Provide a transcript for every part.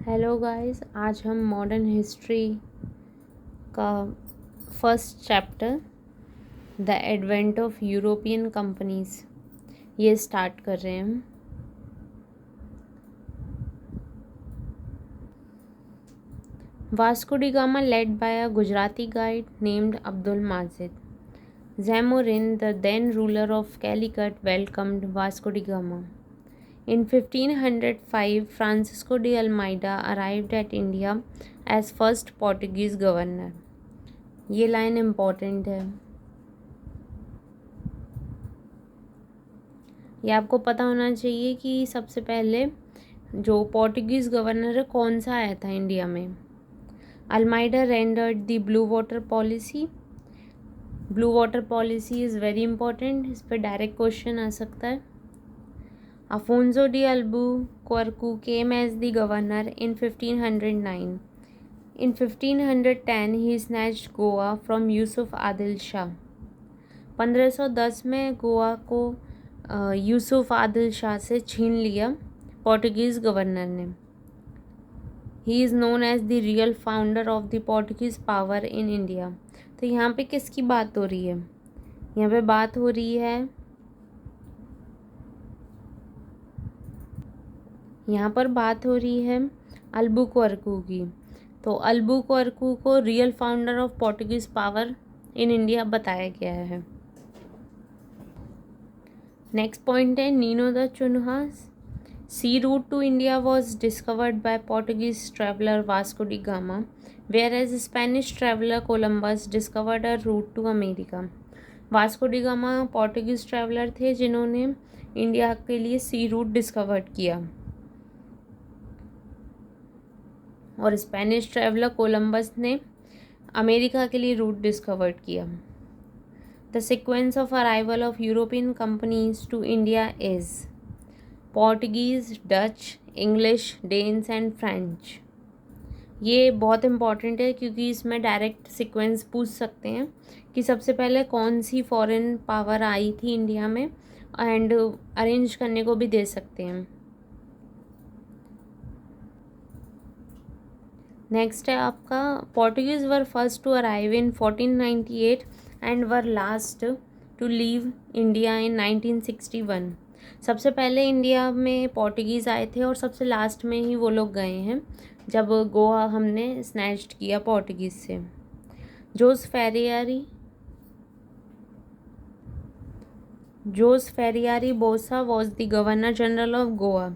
Hello guys, आज हम modern history का first chapter the advent of European companies ये स्टार्ट कर रहे हैं हम। Vasco da gamma led by a Gujarati guide named Abdul Majid. Zamorin, the then ruler of Calicut, welcomed Vasco da Gama. In 1505, Francisco de Almeida arrived at India as first Portuguese governor. ये line important है। ये आपको पता होना चाहिए कि सबसे पहले जो पोर्टुगीज़ गवर्नर है कौन सा आया था इंडिया में। Almeida rendered the blue water policy. Blue water policy is very important, इस पर डायरेक्ट क्वेश्चन आ सकता है। Afonso de Albuquerque came as the governor in 1509. In 1510 he snatched Goa from Yusuf Adil Shah. 1510 में गोवा को यूसुफ आदिल शाह से छीन लिया पोर्टुगीज़ गवर्नर ने। He is known as the real founder of the Portuguese power in India. तो यहाँ पे किसकी बात हो रही है? यहाँ पे बात हो रही है, यहाँ पर बात हो रही है अल्बुक्वर्कू की। तो अल्बुक्वर्कू को real founder of Portuguese power in India बताया गया है। नेक्स्ट पॉइंट है Nino da Cunha. Sea route to India was discovered by Portuguese traveller Vasco da Gama, whereas Spanish traveller Columbus discovered a route to America. Vasco da Gama Portuguese traveller थे जिन्होंने India के लिए सी root discovered किया, और Spanish traveller Columbus ने America के लिए route discovered किया। The sequence of arrival of European companies to India is Portuguese, Dutch, English, Danes and French. ये बहुत इंपॉर्टेंट है क्योंकि इसमें डायरेक्ट सीक्वेंस पूछ सकते हैं कि सबसे पहले कौन सी फॉरेन पावर आई थी इंडिया में, एंड अरेंज करने को भी दे सकते हैं। नेक्स्ट है आपका Portuguese were first to arrive in 1498 and were last to leave India in 1961। सबसे पहले इंडिया में पोर्टुगीज़ आए थे और सबसे लास्ट में ही वो लोग गए हैं जब गोवा हमने स्नैच्ड किया पोर्टुगीज़ से। Jose Ferreira Bossa was the governor general of Goa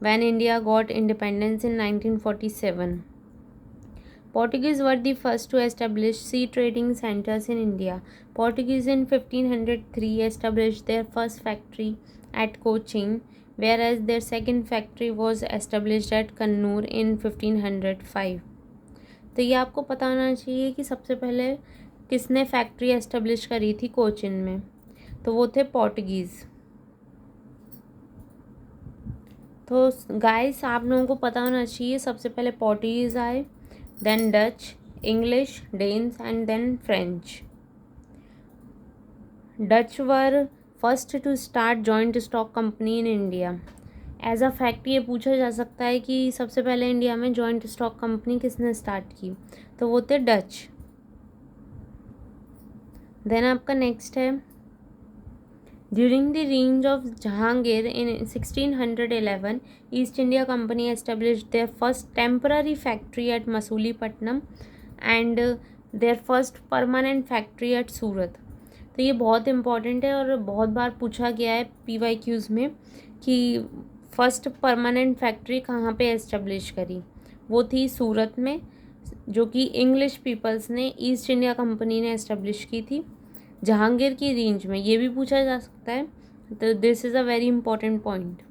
when India got independence in 1947. Portuguese were the first to establish sea trading centers in India. Portuguese in 1503 established their first factory at Cochin, whereas their second factory was established at Kannur in 1505. तो ये आपको पता होना चाहिए कि सबसे पहले किसने फैक्ट्री एस्टेब्लिश करी थी कोचिन में, तो वो थे पोर्टुगीज़। तो गाइस आप लोगों को पता होना चाहिए सबसे पहले पोर्टुगीज़ आए, then Dutch, English, Danes and then French. Dutch were first to start joint stock company in India. As a fact ये पूछा जा सकता है कि सबसे पहले इंडिया में जॉइंट स्टॉक कंपनी किसने स्टार्ट की, तो वो थे डच। देन आपका नेक्स्ट है During the reign of Jahangir in 1611, East India Company established their first temporary factory at Masulipatam and their first permanent factory at Surat. तो ये बहुत इम्पॉर्टेंट है और बहुत बार पूछा गया है PYQs में कि फर्स्ट परमानेंट फैक्ट्री कहाँ पे एस्टेब्लिश करी। वो थी सूरत में, जो कि इंग्लिश पीपल्स ने ईस्ट इंडिया कंपनी ने एस्टेब्लिश की थी जहांगीर की रेंज में। ये भी पूछा जा सकता है, तो this is a very important point.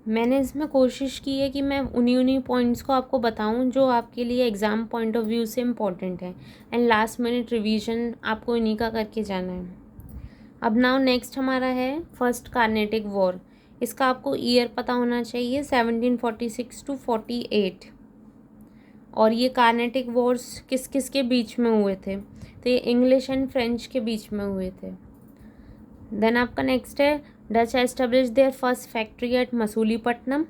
मैंने इसमें कोशिश की है कि मैं उन्हीं पॉइंट्स को आपको बताऊं जो आपके लिए एग्ज़ाम पॉइंट ऑफ व्यू से इम्पॉर्टेंट है, एंड लास्ट मिनट रिवीजन आपको इन्हीं का करके जाना है। अब नाउ नेक्स्ट हमारा है फर्स्ट कार्नेटिक वॉर। इसका आपको ईयर पता होना चाहिए 1746 to 48। और ये कार्नेटिक वॉर्स किस किस के बीच में हुए थे, तो ये इंग्लिश एंड फ्रेंच के बीच में हुए थे। देन आपका नेक्स्ट है Dutch establish their first factory at Masulipatnam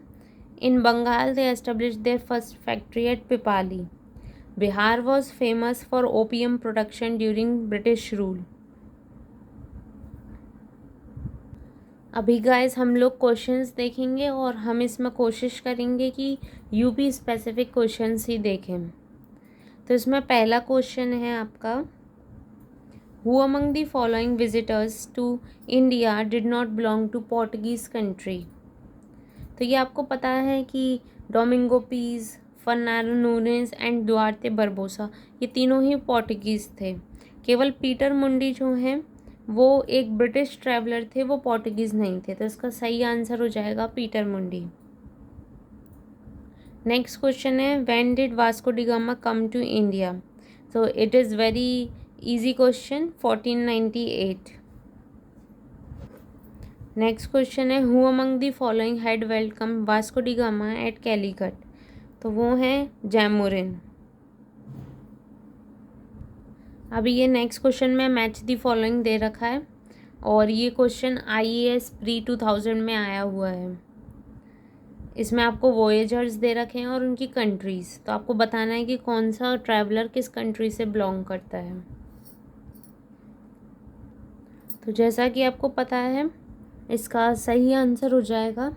In Bengal, they established their first factory at Pipali. Bihar was famous for opium production during British rule. अभी गाइस हम लोग क्वेश्चंस देखेंगे और हम इसमें कोशिश करेंगे कि यूपी स्पेसिफिक क्वेश्चंस ही देखें। तो इसमें पहला क्वेश्चन है आपका, who among the following visitors to India did not belong to Portuguese country. तो ये आपको पता है कि Domingo Paes, Fernao Nuniz and Duarte Barbosa ये तीनों ही पोर्टुगीज़ थे। केवल पीटर मुंडी जो हैं वो एक ब्रिटिश ट्रैवलर थे, वो पोर्टुगीज़ नहीं थे। तो इसका सही आंसर हो जाएगा पीटर मुंडी। नेक्स्ट क्वेश्चन है, when did Vasco da Gama come to India. तो it is very easy question, 1498। Next question है, who among the following had welcome Vasco da Gama at Calicut. तो वो हैं जैमोरिन। अभी ये नेक्स्ट क्वेश्चन में match the following दे रखा है और ये क्वेश्चन IAS प्री 2000 में आया हुआ है। इसमें आपको वोएजर्स दे रखे हैं और उनकी कंट्रीज़, तो आपको बताना है कि कौन सा ट्रैवलर किस कंट्री से बिलोंग करता है। तो जैसा कि आपको पता है इसका सही आंसर हो जाएगा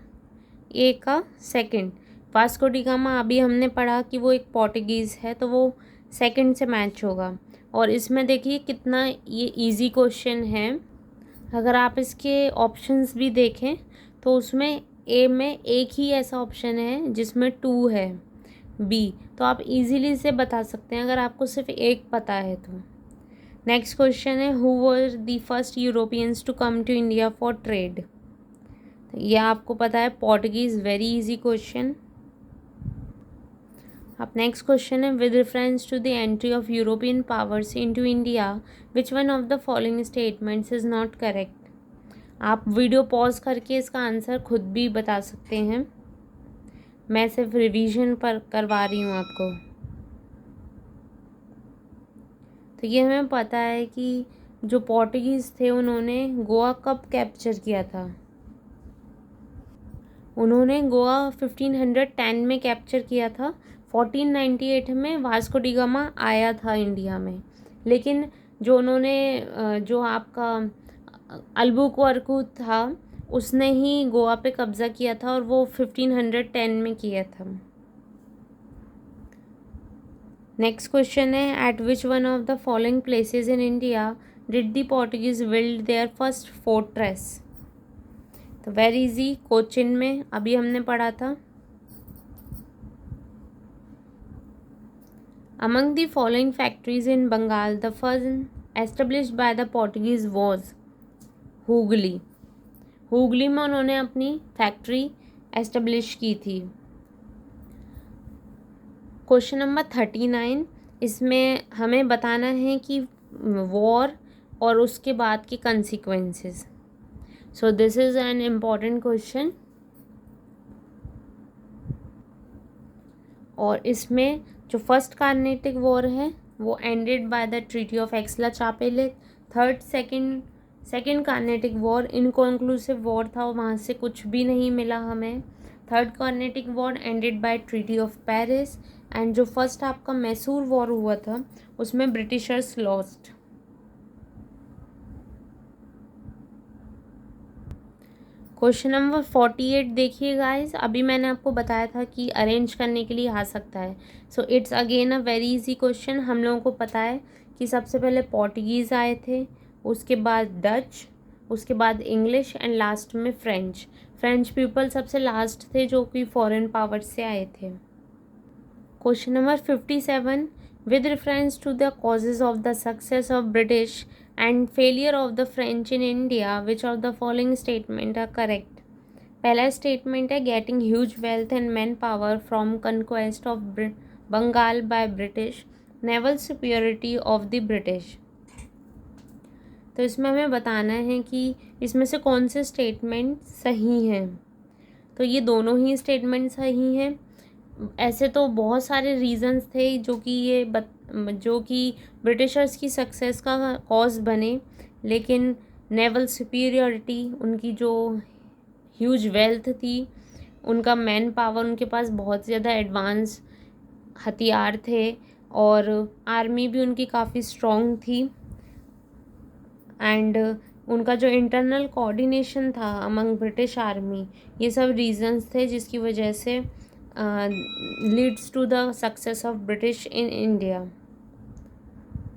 ए का सेकंड। वास्को डी गामा अभी हमने पढ़ा कि वो एक पोर्टुगीज़ है, तो वो सेकंड से मैच होगा। और इसमें देखिए कितना ये इजी क्वेश्चन है। अगर आप इसके ऑप्शंस भी देखें तो उसमें ए में एक ही ऐसा ऑप्शन है जिसमें 2 है, बी, तो आप इजीली इसे बता सकते हैं अगर आपको सिर्फ एक पता है तो। नेक्स्ट क्वेश्चन है, who were the first Europeans to come to India for trade. यह आपको पता है पोर्टुगीज़, वेरी इजी क्वेश्चन। अब नेक्स्ट क्वेश्चन है, with reference to the entry of European powers into India which one of the following statements is not correct. आप video pause करके इसका answer खुद भी बता सकते हैं, मैं सिर्फ रिवीजन पर करवा रही हूँ आपको। तो ये हमें पता है कि जो पोर्टुगीज़ थे उन्होंने गोवा कब कैप्चर किया था। उन्होंने गोवा 1510 में कैप्चर किया था। 1498 में वास्को डी गामा आया था इंडिया में, लेकिन जो उन्होंने जो आपका अल्बुक्वरकु था उसने ही गोवा पे कब्ज़ा किया था और वो 1510 में किया था। नेक्स्ट क्वेश्चन है, at which one of the following places in India did the Portuguese build their first fortress. तो वेरी इजी, कोचिन में अभी हमने पढ़ा था। Among the following factories in Bengal the first established by the Portuguese was Hooghly. Hooghly में उन्होंने अपनी फैक्ट्री एस्टेब्लिश की थी। क्वेश्चन नंबर 39, इसमें हमें बताना है कि वॉर और उसके बाद के consequences. So this is an important question और इसमें जो फर्स्ट कार्नेटिक वॉर है वो ended by the treaty of Aix-la-Chapelle. Second Carnatic war inconclusive war था, वहाँ से कुछ भी नहीं मिला हमें। Third Carnatic war ended by treaty of Paris and जो फर्स्ट आपका मैसूर वॉर हुआ था उसमें ब्रिटिशर्स लॉस्ट। क्वेश्चन नंबर 48 देखिए गाइस, अभी मैंने आपको बताया था कि अरेंज करने के लिए आ सकता है। So it's again a very easy question. हम लोगों को पता है कि सबसे पहले पोर्टुगीज़ आए थे, उसके बाद डच, उसके बाद इंग्लिश एंड लास्ट में फ्रेंच। फ्रेंच पीपल सबसे लास्ट थे जो कि फॉरेन पावर से आए थे। Question number 57, with reference to the causes of the success of British and failure of the French in India, which of the following statement are correct। पहला statement है, getting huge wealth and manpower from conquest of Bengal by British, naval superiority of the British। तो इसमें हमें बताना है कि इसमें से कौन से स्टेटमेंट सही हैं। तो ये दोनों ही स्टेटमेंट सही हैं। ऐसे तो बहुत सारे रीजंस थे जो कि ब्रिटिशर्स की सक्सेस का कॉज बने, लेकिन नेवल सुपीरियरिटी, उनकी जो ह्यूज वेल्थ थी उनका मैन पावर, उनके पास बहुत ज़्यादा एडवांस हथियार थे और आर्मी भी उनकी काफ़ी स्ट्रॉन्ग थी। एंड उनका जो इंटरनल कोऑर्डिनेशन था अमंग ब्रिटिश आर्मी, ये सब रीजंस थे जिसकी वजह से leads to the success of British in India.